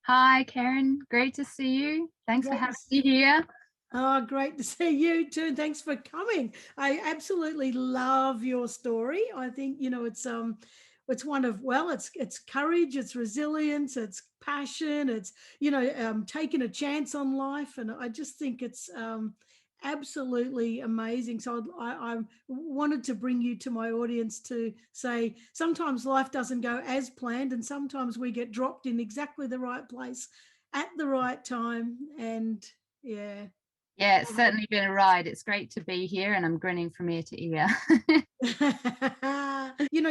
Hi, Karen. Great to see you. Thanks for Great. having me here. Oh, great to see you too. Thanks for coming. I absolutely love your story. I think, it's one of, well, it's courage, it's resilience, it's passion, it's, taking a chance on life. And I just think it's absolutely amazing. So I wanted to bring you to my audience to say sometimes life doesn't go as planned, and sometimes we get dropped in exactly the right place at the right time. And yeah. Yeah, it's certainly been a ride. It's great to be here, and I'm grinning from ear to ear.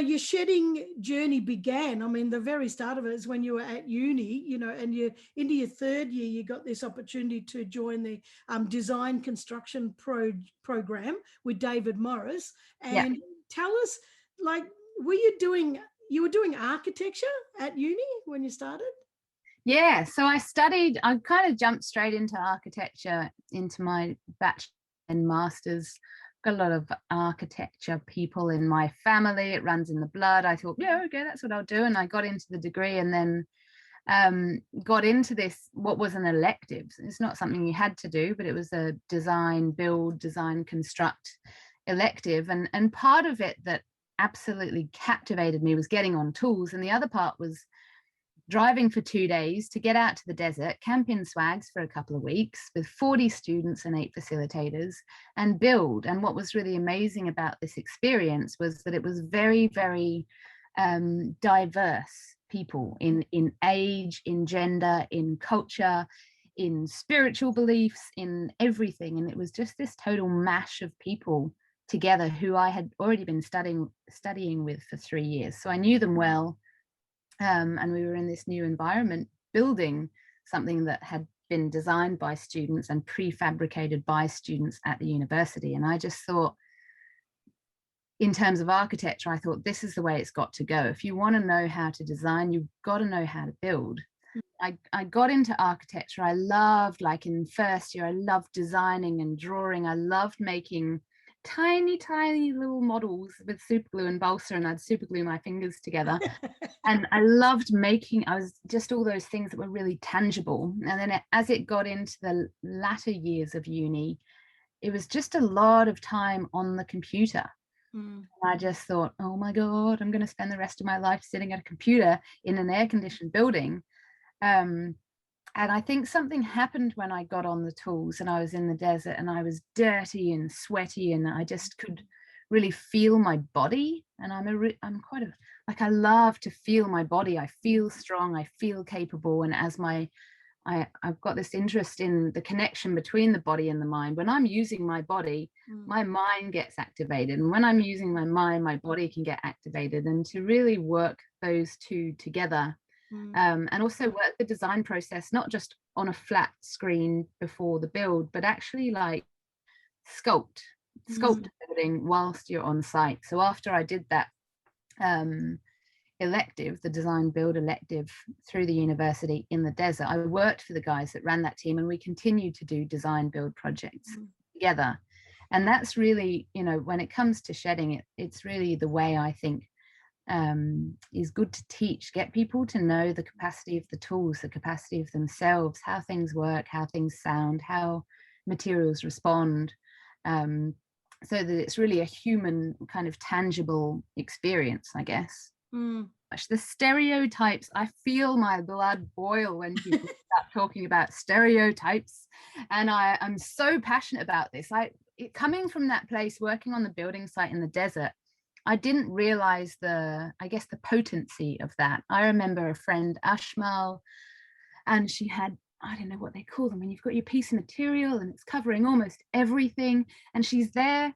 Your shedding journey began. I mean, the very start of it is when you were at uni, and you into your third year, you got this opportunity to join the design construction program with David Morris. Yeah. And tell us, like, were you were doing architecture at uni when you started? Yeah, so I kind of jumped straight into architecture, into my bachelor and master's. Got a lot of architecture people in my family. It runs in the blood. I thought, yeah, okay, that's what I'll do. And I got into the degree and then got into this, what was an elective. It's not something you had to do, but it was a design, build, design, construct elective. And part of it that absolutely captivated me was getting on tools. And the other part was driving for 2 days to get out to the desert, camp in swags for a couple of weeks with 40 students and 8 facilitators and build. And what was really amazing about this experience was that it was very, very diverse people in age, in gender, in culture, in spiritual beliefs, in everything. And it was just this total mash of people together who I had already been studying with for 3 years. So I knew them well, and we were in this new environment building something that had been designed by students and prefabricated by students at the university. And I just thought, in terms of architecture, I thought this is the way it's got to go. If you want to know how to design, you've got to know how to build. I got into architecture. I loved, like in first year, I loved designing and drawing. I loved making tiny, tiny little models with super glue and balsa, and I'd super glue my fingers together. And I loved making, I was just all those things that were really tangible. And then as it got into the latter years of uni, it was just a lot of time on the computer. Mm. I just thought, oh my God, I'm going to spend the rest of my life sitting at a computer in an air conditioned building. Um, and I think something happened when I got on the tools and I was in the desert and I was dirty and sweaty and I just could really feel my body. And I'm quite a, like, I love to feel my body. I feel strong, I feel capable. And I've got this interest in the connection between the body and the mind. When I'm using my body, my mind gets activated. And when I'm using my mind, my body can get activated. And to really work those two together, and also work the design process, not just on a flat screen before the build, but actually like sculpt building whilst you're on site. So after I did that elective, the design build elective through the university in the desert, I worked for the guys that ran that team and we continued to do design build projects together. And that's really, when it comes to shedding, it's really the way I think is good to teach, get people to know the capacity of the tools, the capacity of themselves, how things work, how things sound, how materials respond, so that it's really a human kind of tangible experience, I guess. The stereotypes, I feel my blood boil when people start talking about stereotypes, and I'm so passionate about this. Coming from that place, working on the building site in the desert, I didn't realize the potency of that. I remember a friend, Ashmal, and she had, I don't know what they call them, when you've got your piece of material and it's covering almost everything, and she's there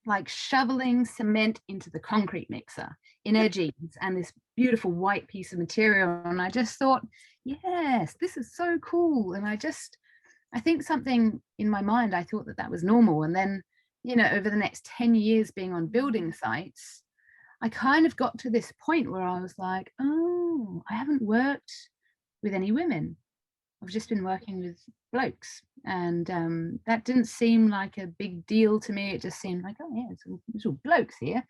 like shoveling cement into the concrete mixer in her jeans and this beautiful white piece of material. And I just thought, yes, this is so cool. And I think something in my mind, I thought that was normal. And then, over the next 10 years being on building sites, I kind of got to this point where I was like, oh, I haven't worked with any women. I've just been working with blokes. And that didn't seem like a big deal to me. It just seemed like, oh, yeah, it's all blokes here.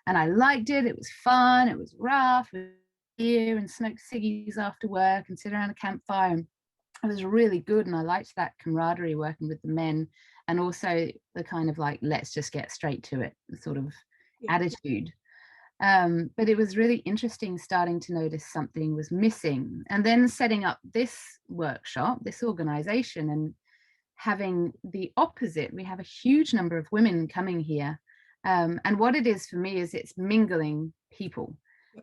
And I liked it. It was fun. It was rough. beer and smoke ciggies after work and sit around a campfire. And it was really good, and I liked that camaraderie working with the men, and also the kind of like, let's just get straight to it sort of attitude. But it was really interesting starting to notice something was missing, and then setting up this workshop, this organization, and having the opposite. We have a huge number of women coming here. And what it is for me is it's mingling people,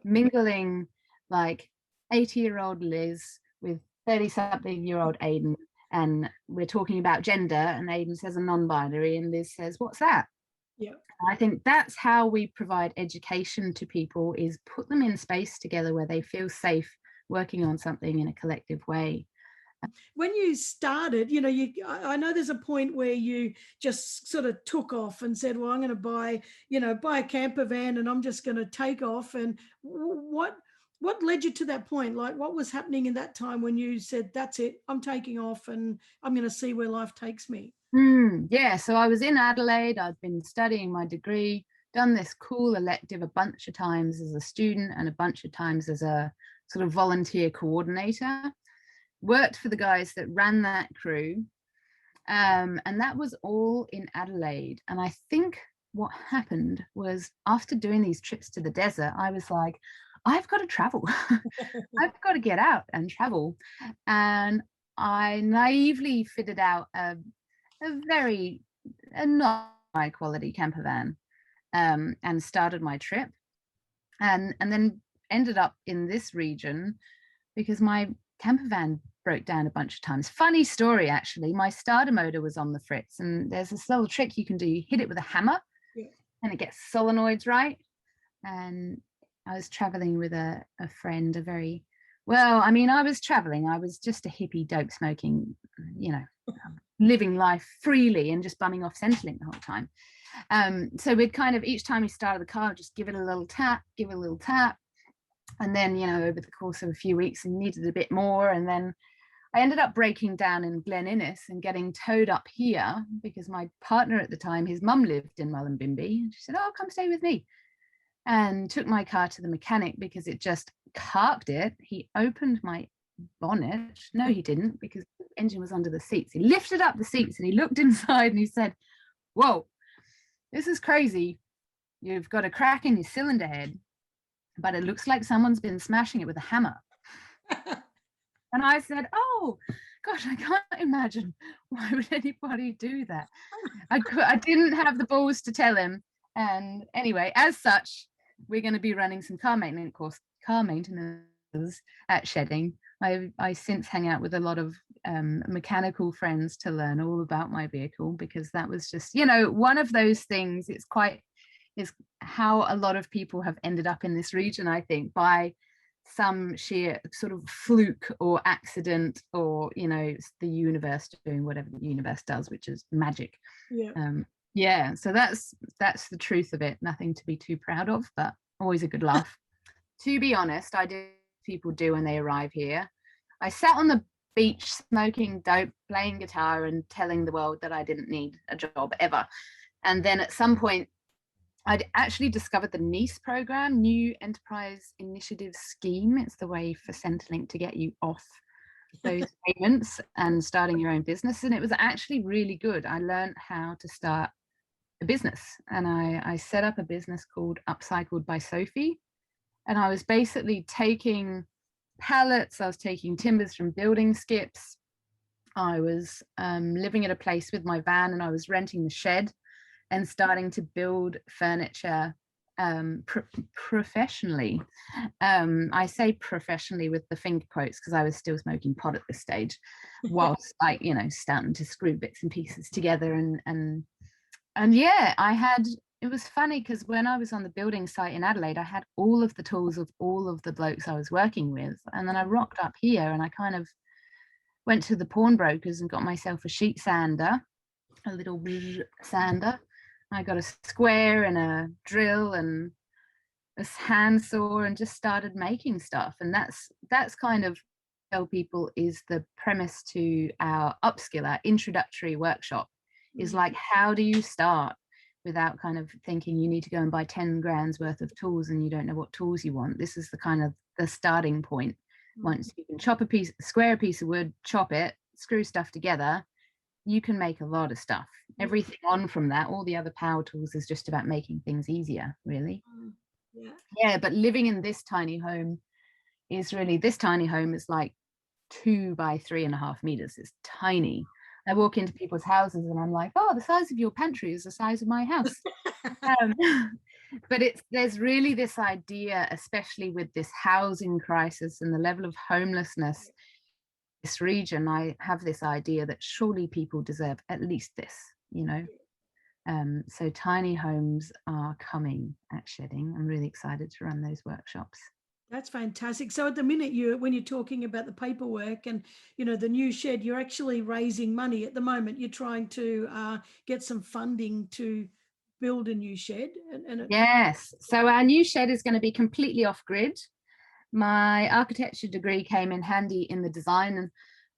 mingling like 80-year-old Liz with 30-something-year-old Aidan. And we're talking about gender, and Aidan says a non-binary, and Liz says, what's that? Yeah. I think that's how we provide education to people, is put them in space together where they feel safe working on something in a collective way. When you started, you know, I know there's a point where you just sort of took off and said, well, I'm going to buy a camper van and I'm just going to take off. And what led you to that point? Like, what was happening in that time when you said, that's it, I'm taking off and I'm going to see where life takes me? Yeah, so I was in Adelaide. I'd been studying my degree, done this cool elective a bunch of times as a student and a bunch of times as a sort of volunteer coordinator. Worked for the guys that ran that crew. And that was all in Adelaide. And I think what happened was, after doing these trips to the desert, I was like, I've got to travel. I've got to get out and travel. And I naively fitted out a not high quality camper van, and started my trip, and then ended up in this region because my camper van broke down a bunch of times. Funny story, actually. My starter motor was on the fritz, and there's this little trick you can do. You hit it with a hammer, and it gets solenoids right. And I was traveling with a friend, I was traveling. I was just a hippie, dope smoking, living life freely and just bumming off Centrelink the whole time. So we'd kind of, each time we started the car, just give it a little tap. And then, over the course of a few weeks, I needed a bit more. And then I ended up breaking down in Glen Innes and getting towed up here because my partner at the time, his mum lived in Mullumbimby. And she said, oh, come stay with me. And took my car to the mechanic because it just carked it. He opened my bonnet. No, he didn't, because the engine was under the seats. He lifted up the seats and he looked inside and he said, whoa, this is crazy. You've got a crack in your cylinder head, but it looks like someone's been smashing it with a hammer. And I said, oh, gosh, I can't imagine. Why would anybody do that? I didn't have the balls to tell him. And anyway, as such, we're going to be running some car maintenance at Shedding. I since hang out with a lot of mechanical friends to learn all about my vehicle, because that was just, one of those things. Is how a lot of people have ended up in this region, I think, by some sheer sort of fluke or accident, or the universe doing whatever the universe does, which is magic. So that's the truth of it. Nothing to be too proud of, but always a good laugh. To be honest, I do people do when they arrive here. I sat on the beach smoking dope, playing guitar, and telling the world that I didn't need a job ever. And then at some point, I'd actually discovered the NEIS program, New Enterprise Initiative Scheme. It's the way for Centrelink to get you off those payments and starting your own business. And it was actually really good. I learned how to start a business, and I set up a business called Upcycled by Sophie. And I was basically taking pallets, I was taking timbers from building skips. I was living at a place with my van, and I was renting the shed and starting to build furniture professionally. I say professionally with the finger quotes, because I was still smoking pot at this stage, whilst starting to screw bits and pieces together. And it was funny because when I was on the building site in Adelaide, I had all of the tools of all of the blokes I was working with. And then I rocked up here and I kind of went to the pawnbrokers and got myself a sheet sander, a little sander. I got a square and a drill and a handsaw and just started making stuff. And that's kind of, tell people, is the premise to our upskill, our introductory workshop, is like, how do you start? without kind of thinking you need to go and buy 10 grand's worth of tools and you don't know what tools you want. This is the kind of the starting point. Once you can square a piece of wood, chop it, screw stuff together, you can make a lot of stuff. Everything on from that, all the other power tools, is just about making things easier, really. Yeah, but living in this tiny home is like 2 by 3.5 meters. It's tiny. I walk into people's houses and I'm like, oh, the size of your pantry is the size of my house. But there's really this idea, especially with this housing crisis and the level of homelessness in this region, I have this idea that surely people deserve at least this, you know. So tiny homes are coming at Shedding. I'm really excited to run those workshops. That's fantastic. So at the minute, when you're talking about the paperwork and, you know, the new shed, you're actually raising money at the moment. You're trying to get some funding to build a new shed. Yes. So our new shed is going to be completely off grid. My architecture degree came in handy in the design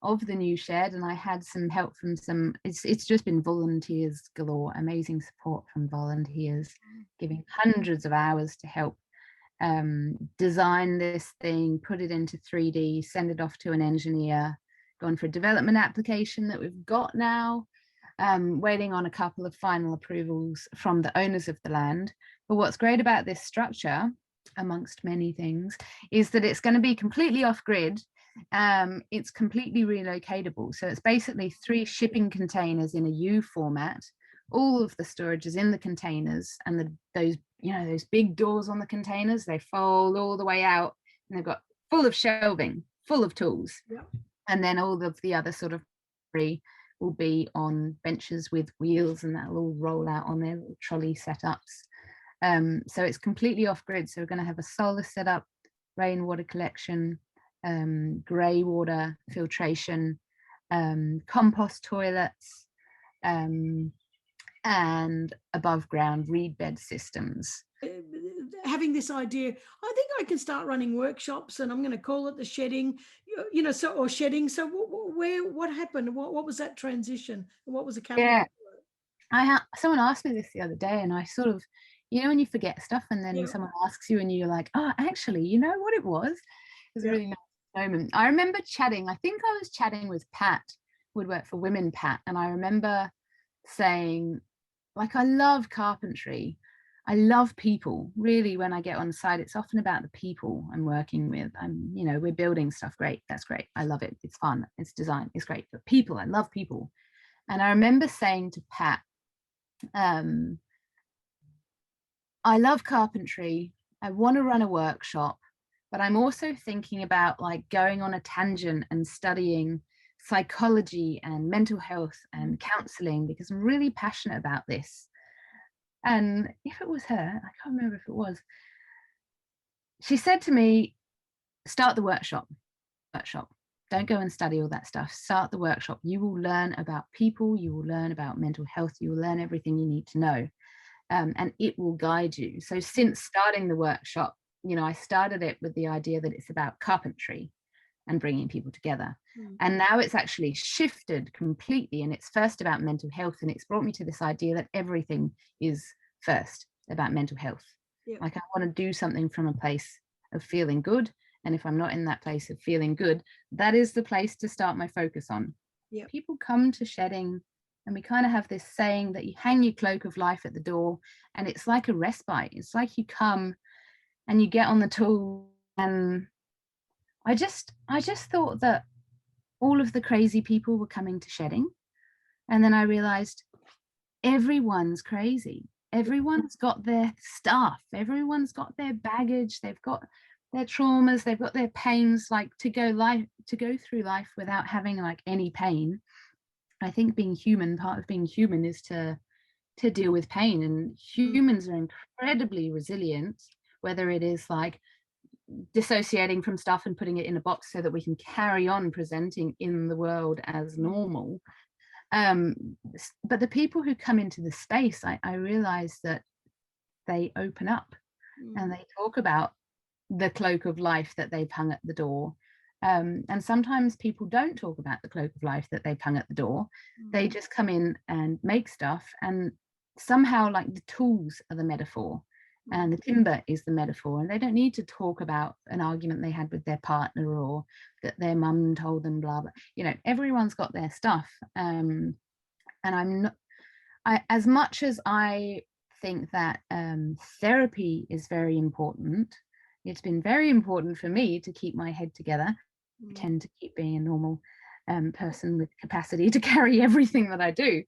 of the new shed, and I had some help from it's just been volunteers galore, amazing support from volunteers, giving hundreds of hours to help design this thing, put it into 3D, send it off to an engineer, gone for a development application that we've got now, waiting on a couple of final approvals from the owners of the land. But what's great about this structure, amongst many things, is that it's going to be completely off grid. It's completely relocatable. So it's basically 3 shipping containers in a U format. All of the storage is in the containers, and those big doors on the containers, they fold all the way out, and they've got full of shelving, full of tools. And then all of the other sort of will be on benches with wheels, and that'll all roll out on their trolley setups. So it's completely off grid. So we're going to have a solar setup, rainwater collection, grey water filtration, compost toilets, and above ground reed bed systems. Having this idea, I think I can start running workshops, and I'm going to call it the shedding, or shedding. So what happened? What was that transition? What was the catalyst? Someone asked me this the other day, and I sort of, when you forget stuff and then someone asks you and you're like, oh, actually, you know what it was? It was a really nice moment. I remember I think I was chatting with Pat, would work for Women Pat, and I remember saying, like, I love carpentry. I love people. Really, when I get on site, it's often about the people I'm working with. We're building stuff. Great. That's great. I love it. It's fun. It's design. It's great. But people, I love people. And I remember saying to Pat, I love carpentry. I want to run a workshop, but I'm also thinking about like going on a tangent and studying psychology and mental health and counseling, because I'm really passionate about this. And if it was her, I can't remember if it was, she said to me, start the workshop. Don't go and study all that stuff. Start the workshop. You will learn about people. You will learn about mental health. You will learn everything you need to know. And it will guide you. So since starting the workshop, I started it with the idea that it's about carpentry and bringing people together. And now it's actually shifted completely, and it's first about mental health, and it's brought me to this idea that everything is first about mental health. Like, I want to do something from a place of feeling good, and if I'm not in that place of feeling good, that is the place to start my focus on. People come to shedding, and we kind of have this saying that you hang your cloak of life at the door, and it's like a respite. It's like you come and you get on the tool. And I just thought that all of the crazy people were coming to shedding. And then I realized everyone's crazy. Everyone's got their stuff. Everyone's got their baggage. They've got their traumas. They've got their pains. Like, to go through life without having like any pain. I think part of being human is to deal with pain, and humans are incredibly resilient, whether it is like dissociating from stuff and putting it in a box so that we can carry on presenting in the world as normal. But the people who come into the space, I realize that they open up and they talk about the cloak of life that they've hung at the door. And sometimes people don't talk about the cloak of life that they've hung at the door. They just come in and make stuff, and somehow like the tools are the metaphor and the timber is the metaphor, and they don't need to talk about an argument they had with their partner or that their mum told them blah blah. You know, everyone's got their stuff, and I'm not, as much as I think that therapy is very important, it's been very important for me to keep my head together. I tend to keep being a normal person with capacity to carry everything that I do.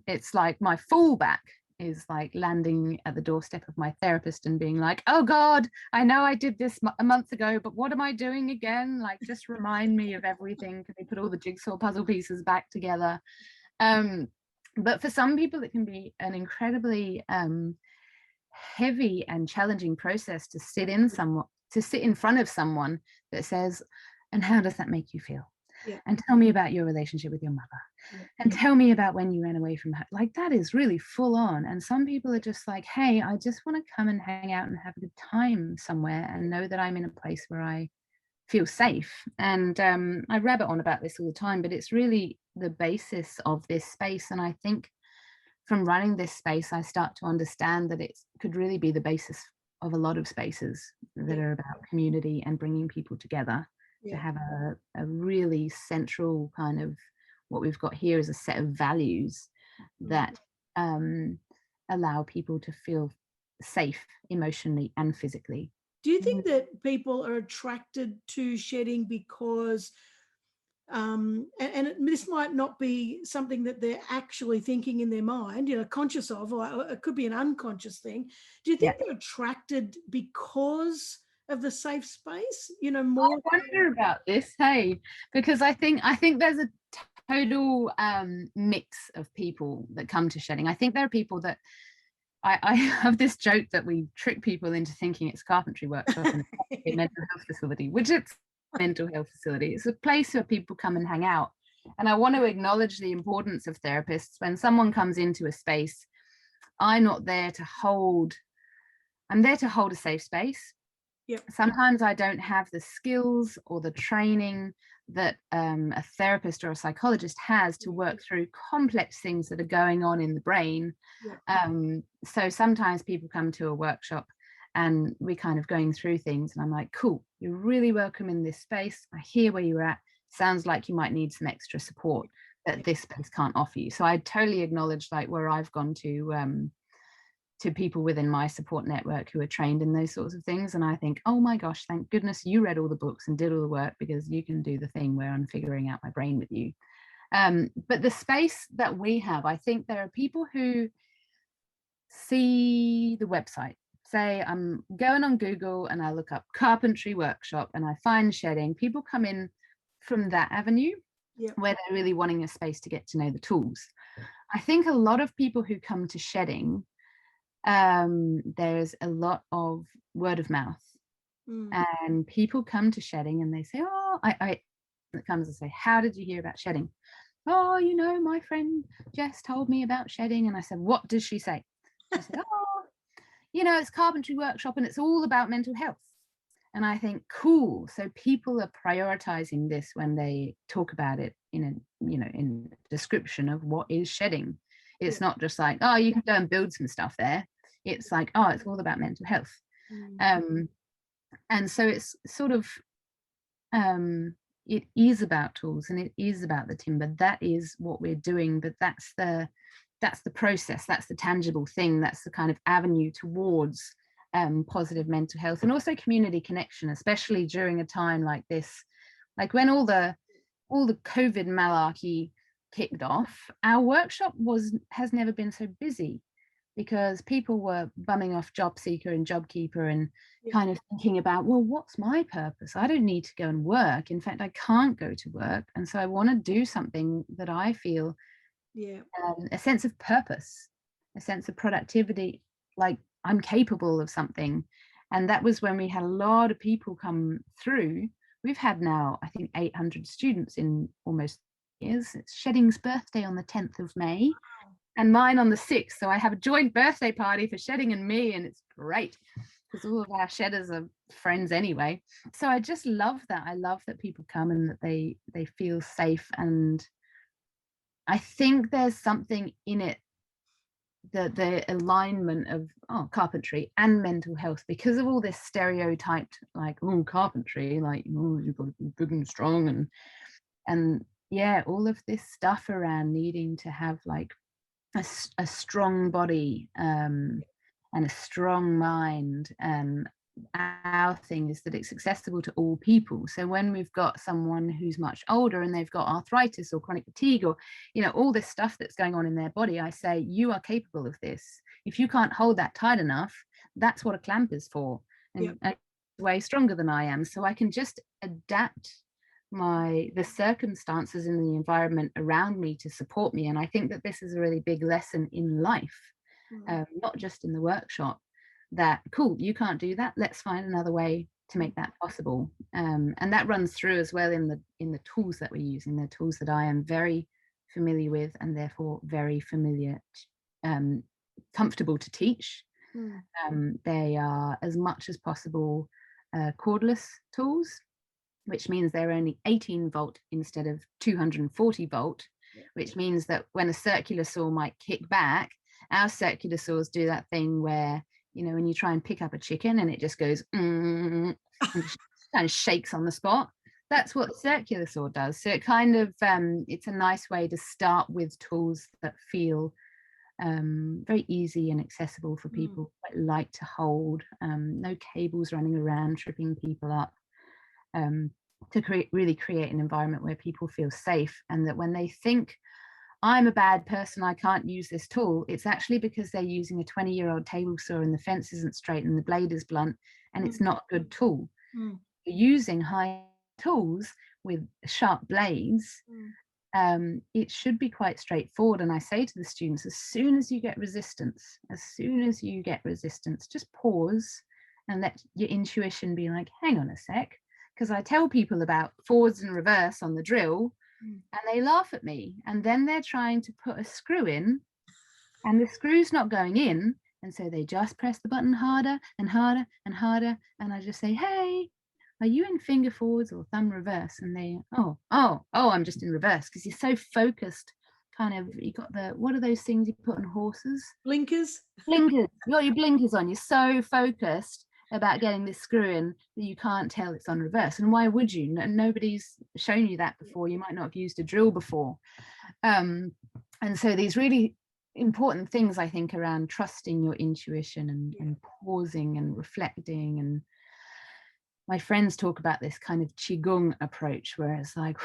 It's like my fallback is like landing at the doorstep of my therapist and being like, oh God, I know I did this a month ago, but what am I doing again? Like, just remind me of everything. Can we put all the jigsaw puzzle pieces back together? But for some people, it can be an incredibly heavy and challenging process to sit in front of someone that says, and how does that make you feel? Yeah. And tell me about your relationship with your mother. And tell me about when you ran away from her. Like, that is really full on. And some people are just like, hey, I just want to come and hang out and have a good time somewhere and know that I'm in a place where I feel safe. And I rabbit on about this all the time, but it's really the basis of this space. And I think from running this space, I start to understand that it could really be the basis of a lot of spaces that are about community and bringing people together to have a really central kind of, what we've got here is a set of values that allow people to feel safe emotionally and physically. Do you think that people are attracted to shedding because this might not be something that they're actually thinking in their mind, you know, conscious of, or it could be an unconscious thing. Do you think they're attracted because of the safe space? You know, more. I wonder about this, hey, because I think there's a total mix of people that come to shedding. I think there are people that I have this joke that we trick people into thinking it's carpentry workshop and a mental health facility, which it's a mental health facility. It's a place where people come and hang out. And I want to acknowledge the importance of therapists. When someone comes into a space, I'm there to hold a safe space. Yep. Sometimes I don't have the skills or the training that a therapist or a psychologist has to work through complex things that are going on in the brain. So sometimes people come to a workshop and we're kind of going through things and I'm like, cool, you're really welcome in this space. I hear where you're at. Sounds like you might need some extra support that this space can't offer you. So I totally acknowledge like where I've gone to people within my support network who are trained in those sorts of things. And I think, oh my gosh, thank goodness you read all the books and did all the work, because you can do the thing where I'm figuring out my brain with you. But the space that we have, I think there are people who see the website, say I'm going on Google and I look up carpentry workshop and I find shedding. People come in from that avenue where they're really wanting a space to get to know the tools. I think a lot of people who come to shedding, there's a lot of word of mouth, and people come to shedding and they say, oh, I comes and say, how did you hear about shedding? Oh, you know, my friend Jess told me about shedding. And I said, what does she say? She said, oh, you know, it's carpentry workshop and it's all about mental health. And I think, cool. So people are prioritizing this when they talk about it in a description of what is shedding. It's not just like, oh, you can go and build some stuff there. It's like, oh, it's all about mental health. And so it's sort of, it is about tools and it is about the timber. That is what we're doing, but that's the process, that's the tangible thing, that's the kind of avenue towards positive mental health and also community connection, especially during a time like this, like when all the COVID malarkey kicked off. Our workshop has never been so busy, because people were bumming off job seeker and job keeper and kind of thinking about, well, what's my purpose? I don't need to go and work. In fact, I can't go to work. And so I want to do something that I feel a sense of purpose, a sense of productivity, like I'm capable of something. And that was when we had a lot of people come through. We've had now, I think, 800 students in almost years. It's Shedding's birthday on the 10th of May. And mine on the 6th. So I have a joint birthday party for Shedding and me, and it's great because all of our shedders are friends anyway. So I just love that. I love that people come and that they feel safe. And I think there's something in it the alignment of carpentry and mental health, because of all this stereotyped, like, oh, carpentry, like, oh, you've got to be big and strong, and yeah, all of this stuff around needing to have like a strong body, and a strong mind. Our thing is that it's accessible to all people. So when we've got someone who's much older and they've got arthritis or chronic fatigue, or all this stuff that's going on in their body, I say, you are capable of this. If you can't hold that tight enough, that's what a clamp is for. And way stronger than I am, so I can just adapt the circumstances in the environment around me to support me. And I think that this is a really big lesson in life, not just in the workshop, that cool, you can't do that, let's find another way to make that possible. And that runs through as well in the tools that we're using, the tools that I am very familiar with and therefore very comfortable to teach. They are, as much as possible, cordless tools, which means they're only 18 volt instead of 240 volt, which means that when a circular saw might kick back, our circular saws do that thing where, when you try and pick up a chicken and it just goes, and kind of shakes on the spot. That's what the circular saw does. So it kind of, it's a nice way to start with tools that feel very easy and accessible for people, quite light to hold, no cables running around, tripping people up. To really create an environment where people feel safe, and that when they think, I'm a bad person, I can't use this tool, it's actually because they're using a 20-year-old table saw and the fence isn't straight and the blade is blunt and it's not a good tool. Using high tools with sharp blades, it should be quite straightforward. And I say to the students, as soon as you get resistance, just pause and let your intuition be like, hang on a sec. Because I tell people about forwards and reverse on the drill, and they laugh at me. And then they're trying to put a screw in, and the screw's not going in. And so they just press the button harder and harder and harder. And I just say, hey, are you in finger forwards or thumb reverse? And they, I'm just in reverse. Because you're so focused, kind of, you got what are those things you put on horses? Blinkers. You got your blinkers on. You're so focused about getting this screw in that you can't tell it's on reverse. And why would you? Nobody's shown you that before. You might not have used a drill before. And so these really important things, I think, around trusting your intuition and pausing and reflecting. And my friends talk about this kind of qigong approach, where it's like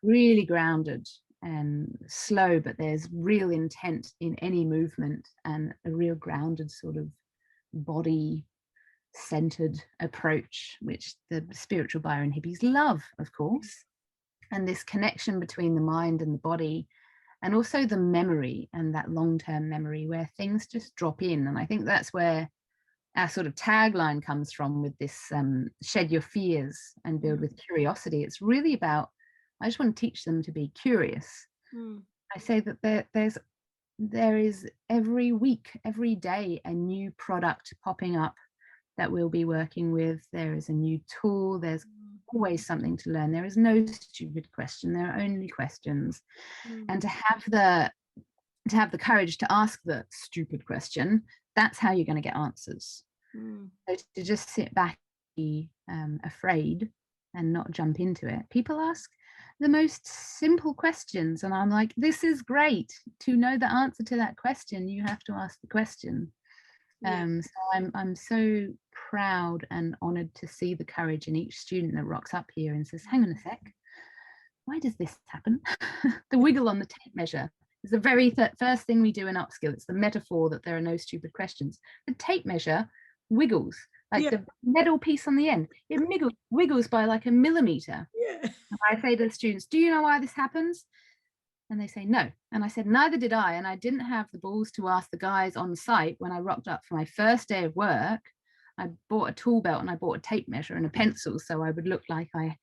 really grounded and slow, but there's real intent in any movement and a real grounded sort of body centered approach, which the spiritual biohippies love, of course. And this connection between the mind and the body, and also the memory, and that long-term memory where things just drop in. And I think that's where our sort of tagline comes from, with this shed your fears and build with curiosity. It's really about, I just want to teach them to be curious. I say that there is every week, every day, a new product popping up that we'll be working with. There is a new tool. There's always something to learn. There is no stupid question. There are only questions. And to have the courage to ask the stupid question, that's how you're going to get answers. So to just sit back, be afraid and not jump into it. People ask the most simple questions, and I'm like, this is great. To know the answer to that question, you have to ask the question. So I'm so proud and honored to see the courage in each student that rocks up here and says, hang on a sec, why does this happen? The wiggle on the tape measure is the very first thing we do in upskill. It's the metaphor that there are no stupid questions. The tape measure wiggles, like the metal piece on the end. It wiggles by like a millimeter. And I say to the students, do you know why this happens? And they say no. And I said, neither did I. And I didn't have the balls to ask the guys on site when I rocked up for my first day of work. I bought a tool belt and I bought a tape measure and a pencil, so I would look like I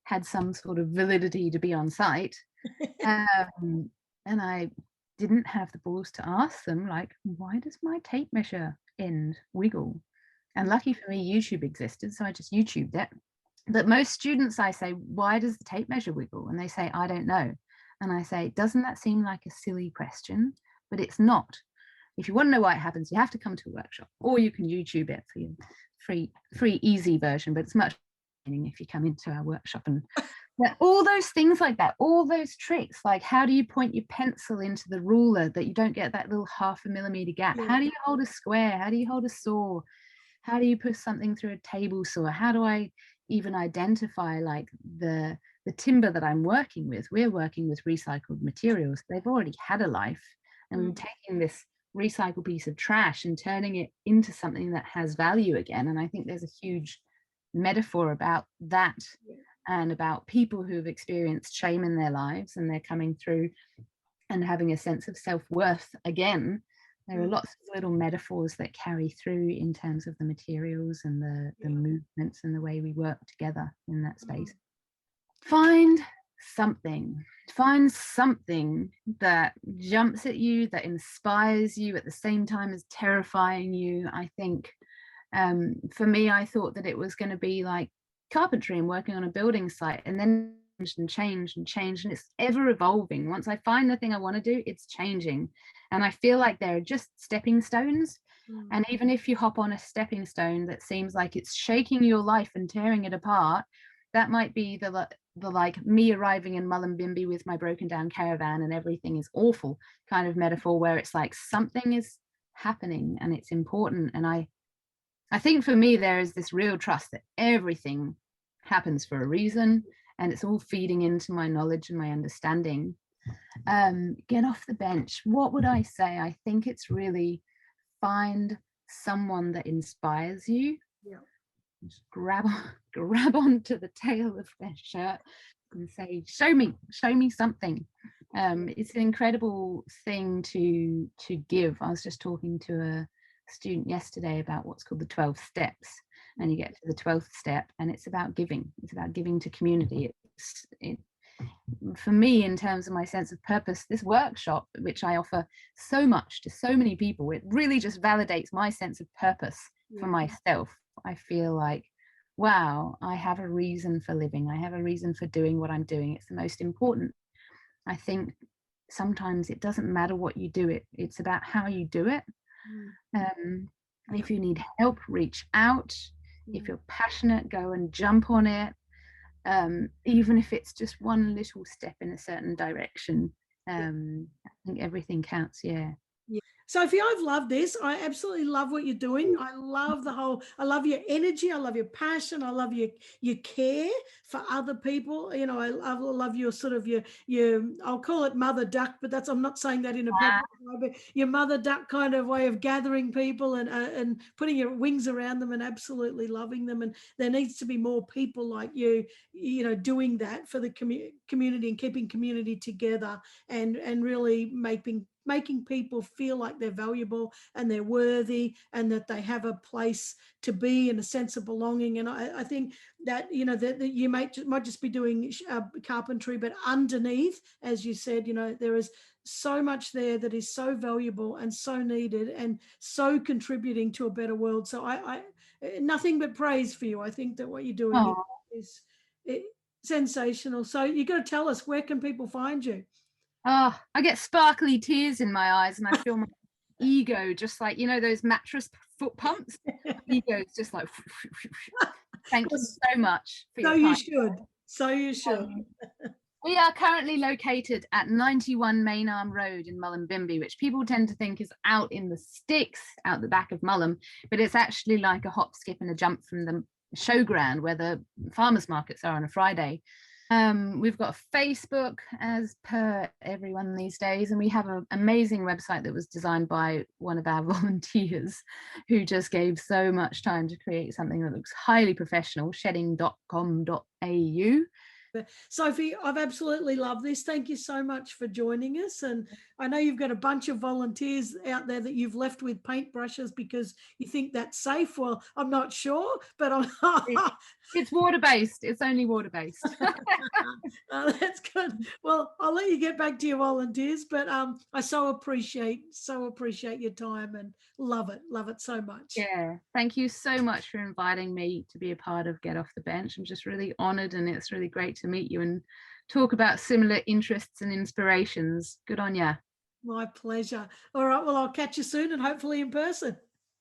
had some sort of validity to be on site. And I didn't have the balls to ask them, like, why does my tape measure end wiggle? And lucky for me, YouTube existed, so I just YouTubed it. But most students, I say, why does the tape measure wiggle? And they say, I don't know. And I say, doesn't that seem like a silly question? But it's not. if you want to know why it happens, you have to come to a workshop, or you can YouTube it for your free easy version, but it's much if you come into our workshop. And all those things like that, all those tricks, like how do you point your pencil into the ruler that you don't get that little 0.5 millimeter gap? How do you hold a square? How do you hold a saw? How do you push something through a table saw? How do I even identify like the timber that I'm working with? We're working with recycled materials. They've already had a life, and we're taking this recycled piece of trash and turning it into something that has value again. And I think there's a huge metaphor about that, and about people who've experienced shame in their lives and they're coming through and having a sense of self-worth again. There are lots of little metaphors that carry through in terms of the materials and the movements and the way we work together in that space. Find something that jumps at you, that inspires you at the same time as terrifying you. I think for me, I thought that it was going to be like carpentry and working on a building site, and then changed, and it's ever evolving. Once I find the thing I want to do, it's changing, and I feel like they're just stepping stones. And even if you hop on a stepping stone that seems like it's shaking your life and tearing it apart, that might be the like me arriving in Mullumbimby with my broken down caravan and everything is awful kind of metaphor, where it's like something is happening and it's important. And I think for me, there is this real trust that everything happens for a reason, and it's all feeding into my knowledge and my understanding. Get off the bench. What would I say? I think it's really find someone that inspires you. Just grab onto the tail of their shirt and say, show me something. It's an incredible thing to give. I was just talking to a student yesterday about what's called the 12 steps, and you get to the 12th step and it's about giving. It's about giving to community. For me, in terms of my sense of purpose, this workshop, which I offer so much to so many people, it really just validates my sense of purpose for myself. I feel like, wow, I have a reason for living. I have a reason for doing what I'm doing. It's the most important. I think sometimes it doesn't matter what you do, it's about how you do it. If you need help, reach out. If you're passionate, go and jump on it. Even if it's just one little step in a certain direction. I think everything counts. Sophie, I've loved this. I absolutely love what you're doing. I love I love your energy. I love your passion. I love your care for other people. You know, I love your sort of your I'll call it mother duck, but I'm not saying that in a bad way, but your mother duck kind of way of gathering people and putting your wings around them and absolutely loving them. And there needs to be more people like you know, doing that for the community and keeping community together and really making people feel like they're valuable and they're worthy and that they have a place to be and a sense of belonging. And I think that, you know, that you might just be doing carpentry, but underneath, as you said, you know, there is so much there that is so valuable and so needed and so contributing to a better world. So I nothing but praise for you. I think that what you're doing is sensational. So you got to tell us, where can people find you? Oh, I get sparkly tears in my eyes and I feel my ego just like, you know, those mattress foot pumps. Ego's just like, thank you so much for your time. So you should. We are currently located at 91 Main Arm Road in Mullumbimby, which people tend to think is out in the sticks, out the back of Mullum, but it's actually like a hop, skip and a jump from the showground where the farmers markets are on a Friday. We've got Facebook, as per everyone these days, and we have an amazing website that was designed by one of our volunteers who just gave so much time to create something that looks highly professional, shedding.com.au. Sophie, I've absolutely loved this. Thank you so much for joining us. And I know you've got a bunch of volunteers out there that you've left with paintbrushes because you think that's safe. Well, I'm not sure, but it's water-based. It's only water-based. That's good. Well, I'll let you get back to your volunteers, but I so appreciate your time and love it so much. Yeah, thank you so much for inviting me to be a part of Get Off the Bench. I'm just really honored, and it's really great to meet you and talk about similar interests and inspirations. Good on ya. My pleasure. All right. Well, I'll catch you soon and hopefully in person.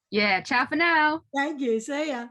Yeah, ciao for now. Thank you. See ya.